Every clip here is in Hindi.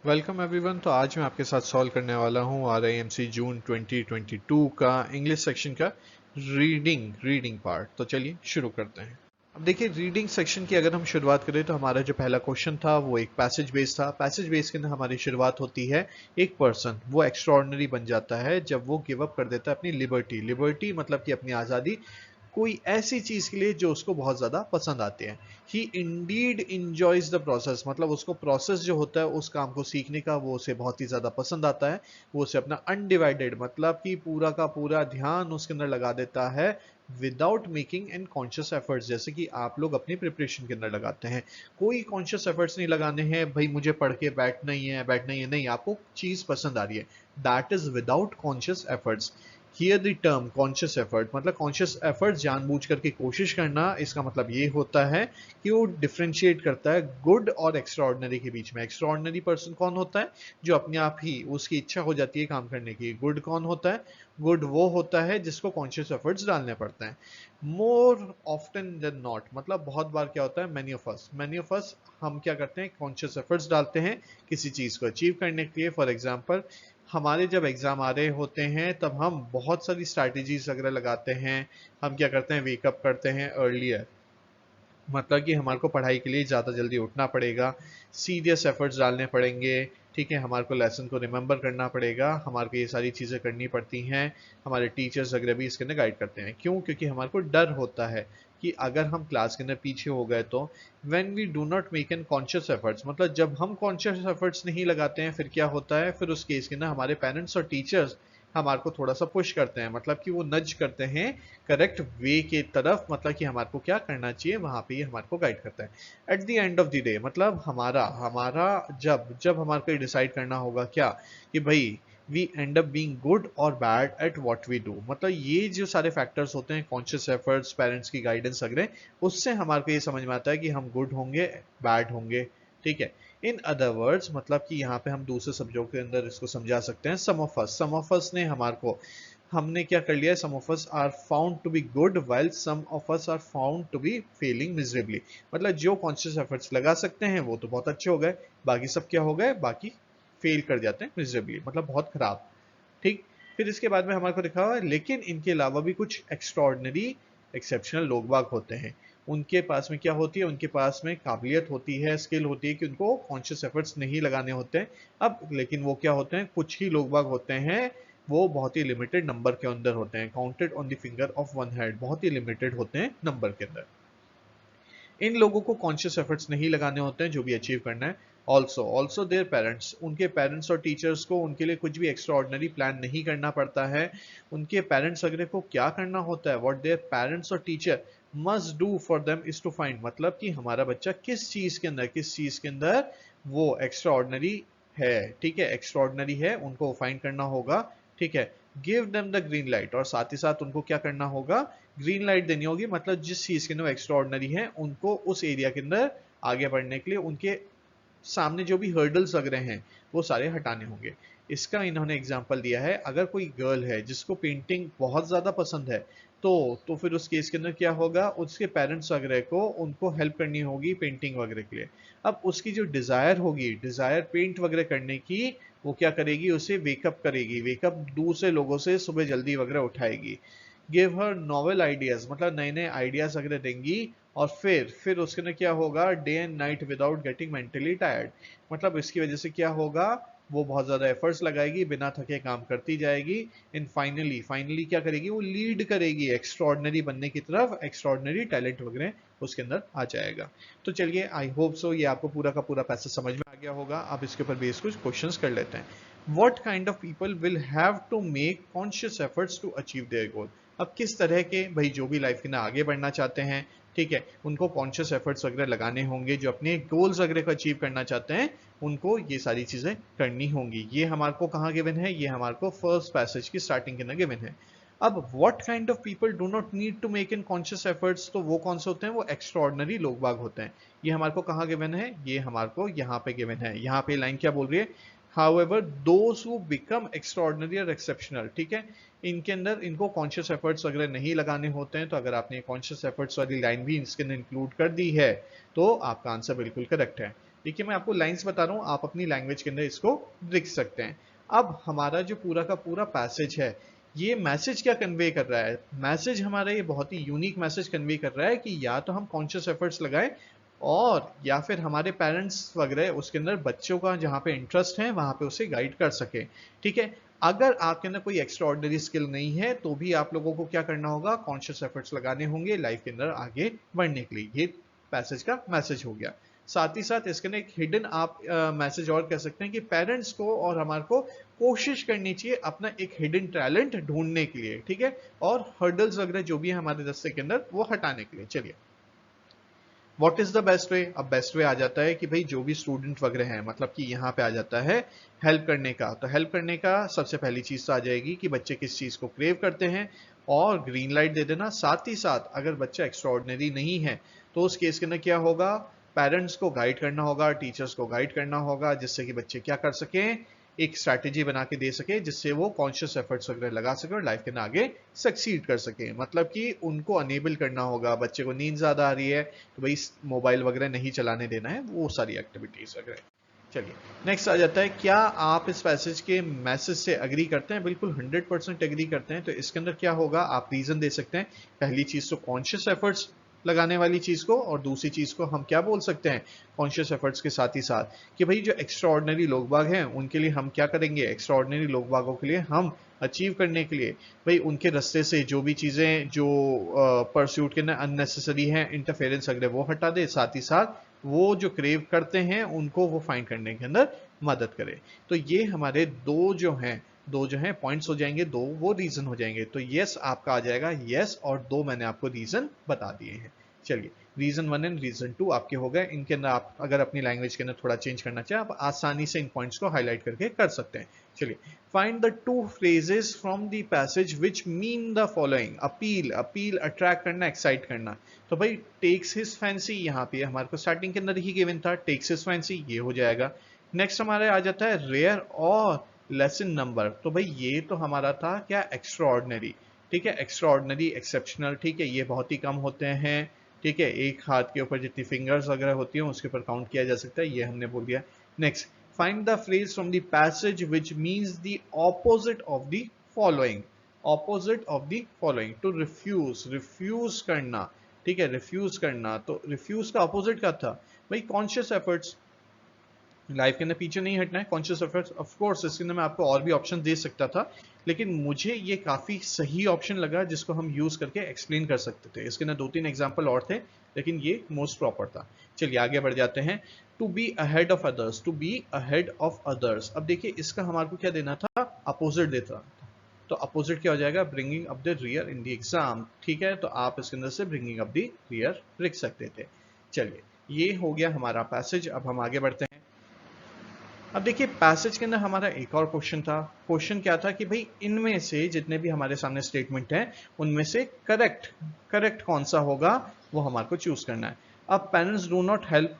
Welcome everyone. तो आज मैं आपके साथ सॉल्व करने वाला हूँ RIMC जून 2022 का इंग्लिश सेक्शन का रीडिंग पार्ट। तो चलिए शुरू करते हैं। अब देखिए, रीडिंग सेक्शन की अगर हम शुरुआत करें तो हमारा जो पहला क्वेश्चन था वो एक पैसेज बेस था। पैसेज बेस के अंदर हमारी शुरुआत होती है, एक पर्सन वो एक्स्ट्रॉर्डनरी बन जाता है जब वो गिव अप कर देता है अपनी लिबर्टी। लिबर्टी मतलब कि अपनी आज़ादी, कोई ऐसी चीज के लिए जो उसको बहुत ज्यादा पसंद आती है। ही इंडीड इंजॉयज द प्रोसेस, मतलब उसको प्रोसेस जो होता है उस काम को सीखने का वो उसे बहुत ही ज्यादा पसंद आता है। वो उसे अपना अनडिवाइडेड मतलब कि पूरा का पूरा ध्यान उसके अंदर लगा देता है without making an conscious efforts, जैसे कि आप लोग अपनी प्रिपरेशन के अंदर लगाते हैं। कोई कॉन्शियस एफर्ट्स नहीं लगाने हैं भाई, मुझे पढ़ के बैठना ही है, नहीं, आपको चीज पसंद आ रही है, that is without conscious efforts. Here the term conscious effort, मतलब कॉन्शियस एफर्ट जानबूझ करके कोशिश करना, इसका मतलब ये होता है कि वो डिफ्रेंशिएट करता है गुड और एक्स्ट्राऑर्डिनरी के बीच में। एक्स्ट्राऑर्डिनरी पर्सन कौन होता है? जो अपने आप ही उसकी इच्छा हो जाती है काम करने की। गुड कौन होता है? गुड वो होता है जिसको कॉन्शियस एफर्ट्स डालने पड़ते हैं। मोर ऑफ्टन देन नॉट, मतलब बहुत बार क्या होता है, मैनी ऑफ अस हम क्या करते हैं, कॉन्शियस एफर्ट्स डालते हैं किसी चीज को अचीव करने के लिए। फॉर एग्जाम्पल, हमारे जब एग्जाम आ रहे होते हैं तब हम बहुत सारी स्ट्रैटेजीज वगैरह लगाते हैं। हम क्या करते हैं, वेकअप करते हैं अर्लियर, मतलब कि हमारे को पढ़ाई के लिए ज़्यादा जल्दी उठना पड़ेगा, सीरियस एफर्ट्स डालने पड़ेंगे। ठीक है, हमारे को लेसन को रिमेंबर करना पड़ेगा, हमारे को ये सारी चीज़ें करनी पड़ती हैं। हमारे टीचर्स वगैरह भी इसके अंदर गाइड करते हैं। क्यों? क्योंकि हमारे को डर होता है कि अगर हम क्लास के अंदर पीछे हो गए तो when we do not make an conscious efforts, मतलब जब हम कॉन्शियस एफर्ट्स नहीं लगाते हैं फिर क्या होता है, फिर उस केस के अंदर हमारे पेरेंट्स और टीचर्स हमारे को थोड़ा सा पुश करते हैं, मतलब कि वो नज करते हैं करेक्ट वे के तरफ, मतलब कि हमारे को क्या करना चाहिए वहां पे ये हमारे को गाइड करता है। At the end of the day, मतलब हमारा हमारा जब जब हमारे को डिसाइड करना होगा क्या, कि भाई we end up being good और bad at what we do, मतलब ये जो सारे फैक्टर्स होते हैं, कॉन्शियस एफर्ट्स, पेरेंट्स की गाइडेंस वगैरह, उससे हमारे को ये समझ में आता है कि हम गुड होंगे, बैड होंगे। ठीक है, इन अदर वर्ड्स मतलब कि यहाँ पे हम दूसरे शब्दों के अंदर इसको समझा सकते हैं। सम ऑफ अस ने हमारे को, हमने क्या कर लिया है, some of us are found to be good while some of us are found to be failing miserably, मतलब जो कॉन्शियस एफर्ट्स लगा सकते हैं वो तो बहुत अच्छे हो गए, बाकी सब क्या हो गए, बाकी फेल कर जाते हैं मिजरेबली, मतलब बहुत खराब। ठीक, फिर इसके बाद में हमारे को दिखा हुआ है लेकिन इनके अलावा भी कुछ एक्स्ट्रॉर्डनरी एक्सेप्शनल लोग बाग होते हैं। उनके पास में क्या होती है, उनके पास में काबिलियत होती है, स्किल होती है कि उनको कॉन्शियस एफर्ट्स नहीं लगाने होते हैं। अब लेकिन वो क्या होते हैं, कुछ ही लोग बाग होते हैं, वो बहुत ही लिमिटेड नंबर के अंदर होते हैं, counted on the finger of one hand, बहुत ही लिमिटेड होते हैं नंबर के अंदर। इन लोगों को कॉन्शियस एफर्ट्स नहीं लगाने होते हैं जो भी अचीव करना है। ऑल्सो देयर पेरेंट्स, उनके पेरेंट्स और टीचर्स को उनके लिए कुछ भी एक्स्ट्रा ऑर्डिनरी प्लान नहीं करना पड़ता है। उनके पेरेंट्स वगैरह को क्या करना होता है, व्हाट देयर पेरेंट्स और teacher must do for them is to find, मतलब कि हमारा बच्चा किस चीज के अंदर वो एक्स्ट्रा ऑर्डिनरी है। ठीक है, एक्स्ट्रा ऑर्डिनरी है, उनको फाइंड करना होगा। ठीक है, give them the green light, और साथ ही साथ उनको क्या करना होगा, ग्रीन लाइट देनी होगी, मतलब जिस चीज के अंदर एक्स्ट्रा ऑर्डिनरी है उनको उस एरिया के अंदर आगे बढ़ने के लिए उनके सामने जो भी हर्डल्स लग रहे हैं वो सारे हटाने होंगे। इसका इन्होंने एग्जांपल दिया है, अगर कोई गर्ल है जिसको पेंटिंग बहुत ज्यादा पसंद है तो फिर उस केस के अंदर क्या होगा, उसके पेरेंट्स वगैरह को उनको हेल्प करनी होगी पेंटिंग वगैरह के लिए। अब उसकी जो डिजायर होगी, डिजायर पेंट वगैरह करने की, वो क्या करेगी, उसे वेकअप करेगी, वेकअप दूसरे लोगों से सुबह जल्दी वगैरह उठाएगी। गिव हर नॉवेल आइडियाज, मतलब नए नए आइडियाज वगैरह देंगी। और फिर उसके अंदर क्या होगा, day and night without getting mentally tired, मतलब इसकी वजह से क्या होगा, वो बहुत ज्यादा एफर्ट्स लगाएगी, बिना थके काम करती जाएगी। इन फाइनली फाइनली क्या करेगी, वो लीड करेगी एक्स्ट्रॉर्डनरी बनने की तरफ, एक्स्ट्रॉर्डनरी टैलेंट वगैरह उसके अंदर आ जाएगा। तो चलिए, आई होप सो ये आपको पूरा का पूरा पैसेज समझ में आ गया होगा। अब इसके ऊपर बेस कुछ क्वेश्चंस कर लेते हैं। What kind of people will have to make conscious efforts to achieve their goal, अब किस तरह के भाई जो भी लाइफ के ना आगे बढ़ना चाहते हैं, ठीक है, उनको कॉन्शियस एफर्ट्स वगैरह लगाने होंगे, जो अपने गोल्स वगैरह को अचीव करना चाहते हैं उनको ये सारी चीजें करनी होंगी। ये हमारे को कहाँ गिवन है, ये हमारे को फर्स्ट पैसेज की स्टार्टिंग के अंदर गिवन है। अब what kind of people do not need to make in conscious efforts, तो वो कौन से होते हैं, वो एक्स्ट्रा ऑर्डिनरी लोग बाग होते हैं। ये हमारे को कहाँ गिवन है, ये हमारे को यहाँ पे गिवन है। यहाँ पे लाइन क्या बोल रही है, however those who become extraordinary or exceptional, ठीक है, इनके अंदर इनको कॉन्शियस एफर्ट्स वगैरह नहीं लगाने होते हैं। तो अगर आपने कॉन्शियस एफर्ट्स वाली लाइन भी इसके अंदर इंक्लूड कर दी है तो आपका आंसर बिल्कुल करेक्ट है। देखिए मैं आपको लाइंस बता रहा हूँ, आप अपनी लैंग्वेज के अंदर इसको लिख सकते हैं। अब हमारा जो पूरा का पूरा पैसेज है, ये मैसेज क्या कन्वे कर रहा है? मैसेज हमारा ये बहुत ही यूनिक मैसेज कन्वे कर रहा है कि या तो हम कॉन्शियस एफर्ट्स लगाएं, और या फिर हमारे पेरेंट्स वगैरह उसके अंदर बच्चों का जहाँ पे इंटरेस्ट है वहाँ पे उसे गाइड कर सके। ठीक है, अगर आपके अंदर कोई एक्स्ट्रा ऑर्डिनरी स्किल नहीं है तो भी आप लोगों को क्या करना होगा? कॉन्शियस एफर्ट्स लगाने होंगे लाइफ के अंदर आगे बढ़ने के लिए। ये पैसेज का मैसेज हो गया। साथ ही साथ इसके अंदर एक हिडन आप मैसेज और कह सकते हैं कि पेरेंट्स को और हमारे को कोशिश करनी चाहिए अपना एक हिडन टैलेंट ढूंढने के लिए, ठीक है, और हर्डल्स वगैरह जो भी है हमारे रास्ते के अंदर वो हटाने के लिए। चलिए, what is the best way? अब बेस्ट वे आ जाता है कि भाई जो भी स्टूडेंट वगैरह हैं, मतलब कि यहाँ पे आ जाता है हेल्प करने का। तो हेल्प करने का सबसे पहली चीज तो आ जाएगी कि बच्चे किस चीज को क्रेव करते हैं, और ग्रीन लाइट दे देना। साथ ही साथ अगर बच्चा एक्स्ट्रा ऑर्डिनरी नहीं है तो उस केस के अंदर क्या होगा? पेरेंट्स को गाइड करना होगा, टीचर्स को गाइड करना होगा, जिससे कि बच्चे क्या कर सकें, एक स्ट्रैटेजी बना के दे सके जिससे वो कॉन्शियस एफर्ट्स वगैरह लगा सके और लाइफ के अंदर आगे सक्सीड कर सके। मतलब कि उनको अनेबल करना होगा। बच्चे को नींद ज्यादा आ रही है तो भाई मोबाइल वगैरह नहीं चलाने देना है, वो सारी एक्टिविटीज वगैरह। चलिए, नेक्स्ट आ जाता है, क्या आप इस पैसेज के मैसेज से अग्री करते हैं? बिल्कुल 100% एग्री करते हैं। तो इसके अंदर क्या होगा, आप रीजन दे सकते हैं। पहली चीज तो कॉन्शियस एफर्ट्स लगाने वाली चीज को, और दूसरी चीज को हम क्या बोल सकते हैं कॉन्शियस एफर्ट्स के साथ ही साथ, कि भाई जो एक्स्ट्रा ऑर्डिनरी लोग बाग हैं उनके लिए हम क्या करेंगे, एक्स्ट्रा ऑर्डिनरी लोग बागों के लिए हम अचीव करने के लिए भाई उनके रास्ते से जो भी चीजें जो परस्यूट के अननेसेसरी हैं, इंटरफेरेंस वगैरह, वो हटा दे। साथ ही साथ वो जो क्रेव करते हैं उनको वो फाइंड करने के अंदर मदद करे। तो ये हमारे दो जो हैं पॉइंट्स हो जाएंगे, दो वो रीजन हो जाएंगे। तो यस आपका आ जाएगा यस, और दो मैंने आपको रीजन बता दिए हैं। चलिए, रीजन 1 एंड रीजन 2 आपके हो गए। इनके अंदर आप अगर अपनी लैंग्वेज के अंदर थोड़ा चेंज करना चाहे, आप आसानी से इन पॉइंट्स को हाईलाइट करके कर सकते हैं। चलिए, find the two phrases from the passage which mean the following. Appeal, appeal attract करना, एक्साइट करना। तो भाई टेक्स हिज फैंसी, यहाँ पे हमारे को स्टार्टिंग के अंदर ही गिवन था, टेक्स हिज फैंसी, ये हो जाएगा। नेक्स्ट हमारे आ जाता है रेयर और लेसन नंबर। तो भाई ये तो हमारा था क्या, एक्स्ट्रा ऑर्डिनरी। ठीक है, एक्स्ट्रा ऑर्डिनरी, एक्सेप्शनल, ठीक है, ये बहुत ही कम होते हैं। ठीक है, एक हाथ के ऊपर जितनी फिंगर्स वगैरह होती हैं उसके ऊपर काउंट किया जा सकता है, ये हमने बोल दिया। Next, find the phrase from the passage which means the opposite of the following. Opposite of the following, to refuse, refuse करना। ठीक है, रिफ्यूज करना, तो रिफ्यूज का ऑपोजिट क्या था भाई? Conscious efforts. लाइफ के अंदर पीछे नहीं हटना है, कॉन्शियस एफर्ट्स। ऑफ कोर्स इसके अंदर मैं आपको और भी ऑप्शन दे सकता था, लेकिन मुझे ये काफी सही ऑप्शन लगा जिसको हम यूज करके एक्सप्लेन कर सकते थे। इसके अंदर 2-3 एग्जांपल और थे, लेकिन ये मोस्ट प्रॉपर था। चलिए आगे बढ़ जाते हैं। To be ahead of others, to be ahead of others. अब देखिए इसका हमारे को क्या देना था, अपोजिट देता था। तो अपोजिट क्या हो जाएगा, bringing up the rear in the exam. ठीक है, तो आप इसके अंदर से ब्रिंगिंग अप द रियर लिख सकते थे। चलिए, ये हो गया हमारा पैसेज। अब हम आगे बढ़ते हैं। अब देखिए पैसेज के अंदर हमारा एक और क्वेश्चन था। क्वेश्चन क्या था कि भाई इनमें से जितने भी हमारे सामने स्टेटमेंट हैं उनमें से करेक्ट कौन सा होगा वो हमारे को चूज करना है। अब parents do not help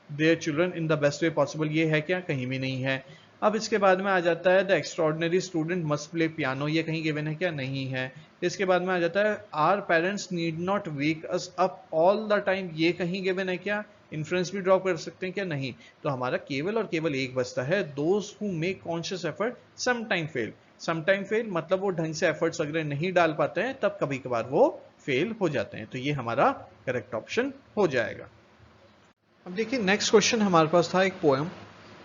their children in the best way possible, ये है क्या? कहीं भी नहीं है। अब इसके बाद में आ जाता है the extraordinary student must play piano, ये कहीं गिवन है क्या? नहीं है। इसके बाद में आ जाता है our parents need not wake us up all the time, ये कहीं गिवन है क्या? इन्फ्रेंस भी ड्रॉ कर सकते हैं क्या? नहीं। तो हमारा केवल और केवल एक बचता है, those who make conscious effort sometime fail. Sometime fail मतलब वो ढंग से एफर्ट्स वगैरह नहीं डाल पाते हैं, तब कभी कभार वो फेल हो जाते हैं। तो ये हमारा करेक्ट ऑप्शन हो जाएगा। अब देखिए नेक्स्ट क्वेश्चन हमारे पास था एक पोएम।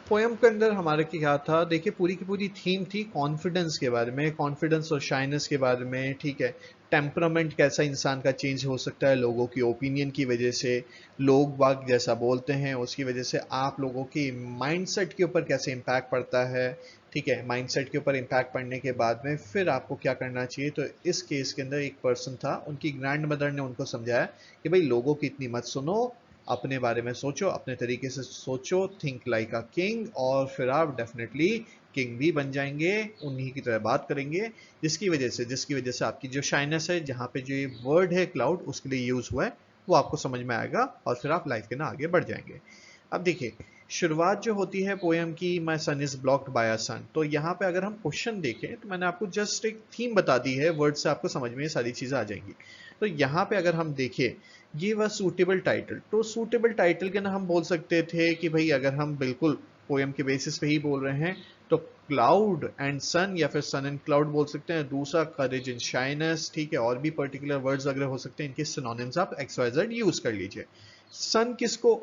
पोएम के अंदर हमारे क्या था, देखिए पूरी की पूरी थीम थी कॉन्फिडेंस के बारे में, कॉन्फिडेंस और शाइनेस के बारे में। ठीक है, टेम्परामेंट कैसा इंसान का चेंज हो सकता है लोगों की ओपिनियन की वजह से, लोग बाग जैसा बोलते हैं उसकी वजह से आप लोगों की माइंडसेट के ऊपर कैसे इम्पैक्ट पड़ता है। ठीक है, माइंडसेट के ऊपर इम्पैक्ट पड़ने के बाद में फिर आपको क्या करना चाहिए। तो इस केस के अंदर एक पर्सन था, उनकी ग्रैंड मदर ने उनको समझाया कि भाई लोगों की इतनी मत सुनो, अपने बारे में सोचो, अपने तरीके से सोचो, थिंक लाइक अ किंग, और फिर आप डेफिनेटली किंग भी बन जाएंगे, उन्हीं की तरह बात करेंगे। जिसकी वजह से आपकी जो शाइनेस है, जहाँ पे जो ये वर्ड है क्लाउड उसके लिए यूज हुआ है, वो आपको समझ में आएगा और फिर आप लाइफ के ना आगे बढ़ जाएंगे। अब देखिए शुरुआत जो होती है पोएम की, माई सन इज ब्लॉक्ड बाय अ सन। तो यहाँ पे अगर हम क्वेश्चन देखें तो मैंने आपको जस्ट एक थीम बता दी है, वर्ड से आपको समझ में ये सारी चीजें आ जाएंगी। तो यहाँ पे अगर हम देखें ये वह सूटेबल टाइटल। तो सूटेबल टाइटल के ना हम बोल सकते थे कि भाई अगर हम बिल्कुल पोएम के बेसिस पे ही बोल रहे हैं तो क्लाउड एंड सन या फिर सन एंड क्लाउड बोल सकते हैं। दूसरा करेज एंड शाइनेस, ठीक है, और भी पर्टिकुलर वर्ड्स वगैरह हो सकते हैं, इनके सिनोनिम्स आप XYZ यूज कर लीजिए। सन किसको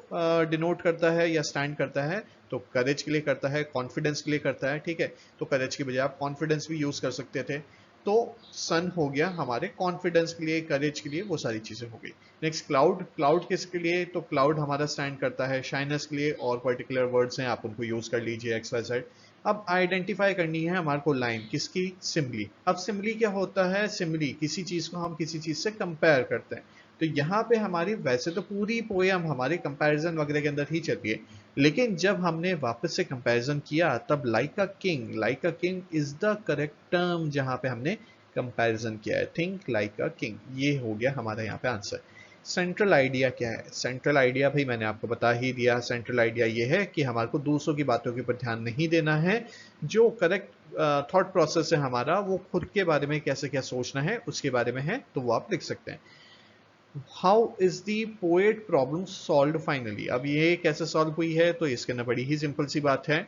डिनोट करता है या स्टैंड करता है? तो करेज के लिए करता है, कॉन्फिडेंस के लिए करता है, ठीक है। तो करेज की बजाय आप कॉन्फिडेंस भी यूज कर सकते थे। तो सन हो गया हमारे कॉन्फिडेंस के लिए, करेज के लिए, वो सारी चीजें हो गई। नेक्स्ट क्लाउड, क्लाउड किसके लिए? तो क्लाउड हमारा स्टैंड करता है शाइनेस के लिए, और पर्टिकुलर वर्ड्स हैं आप उनको यूज कर लीजिए XYZ। अब आइडेंटिफाई करनी है हमारे को लाइन किसकी? सिमिली। अब सिमिली क्या होता है? सिमिली किसी चीज को हम किसी चीज से कंपेयर करते हैं। तो यहाँ पे हमारी वैसे तो पूरी पोएम हमारे कंपैरिजन वगैरह के अंदर ही चल रही है, लेकिन जब हमने वापस से कंपैरिजन किया तब like a king is the correct term जहां पे हमने कंपैरिजन किया है। थिंक लाइक अ किंग, ये हो गया हमारा यहाँ पे आंसर। सेंट्रल आइडिया क्या है? सेंट्रल आइडिया भाई मैंने आपको बता ही दिया। सेंट्रल आइडिया ये है कि हमारे को दूसरों की बातों के ऊपर ध्यान नहीं देना है, जो करेक्ट थॉट प्रोसेस है हमारा वो खुद के बारे में कैसे क्या सोचना है उसके बारे में है, तो वो आप लिख सकते हैं। How is the poet problem solve finally? अब ये कैसे सॉल्व हुई है? तो इसके अंदर बड़ी ही सिंपल सी बात है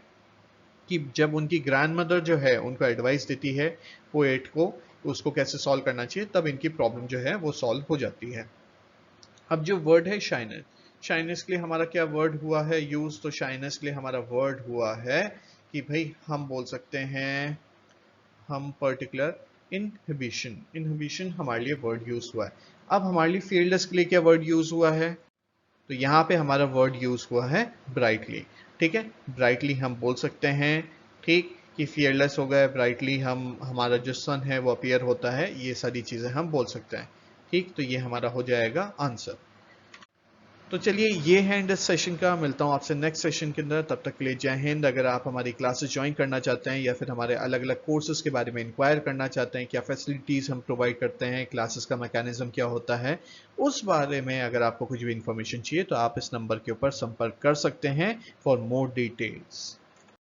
कि जब उनकी ग्रैंड मदर जो है उनको एडवाइस देती है पोएट को उसको कैसे सॉल्व करना चाहिए, तब इनकी प्रॉब्लम जो है वो सॉल्व हो जाती है। अब जो वर्ड है शाइनेस, शाइनेस के लिए हमारा क्या वर्ड हुआ है यूज? तो शाइनेस के लिए हमारा वर्ड हुआ है कि भाई हम बोल सकते हैं, हम पर्टिकुलर इनहिबिशन, इनहिबिशन हमारे लिए वर्ड यूज हुआ है। अब हमारे लिए फील्डलेस के लिए क्या वर्ड यूज हुआ है? तो यहाँ पे हमारा वर्ड यूज हुआ है ब्राइटली, ठीक है। ब्राइटली हम बोल सकते हैं, ठीक, कि फियरलेस हो गए, ब्राइटली हम हमारा जो सन है वो अपीयर होता है, ये सारी चीजें हम बोल सकते हैं, ठीक। तो ये हमारा हो जाएगा आंसर। तो चलिए ये है एंड इस सेशन का, मिलता हूँ आपसे नेक्स्ट सेशन के अंदर, तब तक के लिए जय हिंद। अगर आप हमारी क्लासेस ज्वाइन करना चाहते हैं या फिर हमारे अलग अलग कोर्सेज के बारे में इंक्वायर करना चाहते हैं, क्या फैसिलिटीज़ हम प्रोवाइड करते हैं, क्लासेस का मैकेनिज्म क्या होता है, उस बारे में अगर आपको कुछ भी इन्फॉर्मेशन चाहिए तो आप इस नंबर के ऊपर संपर्क कर सकते हैं फॉर मोर डिटेल्स।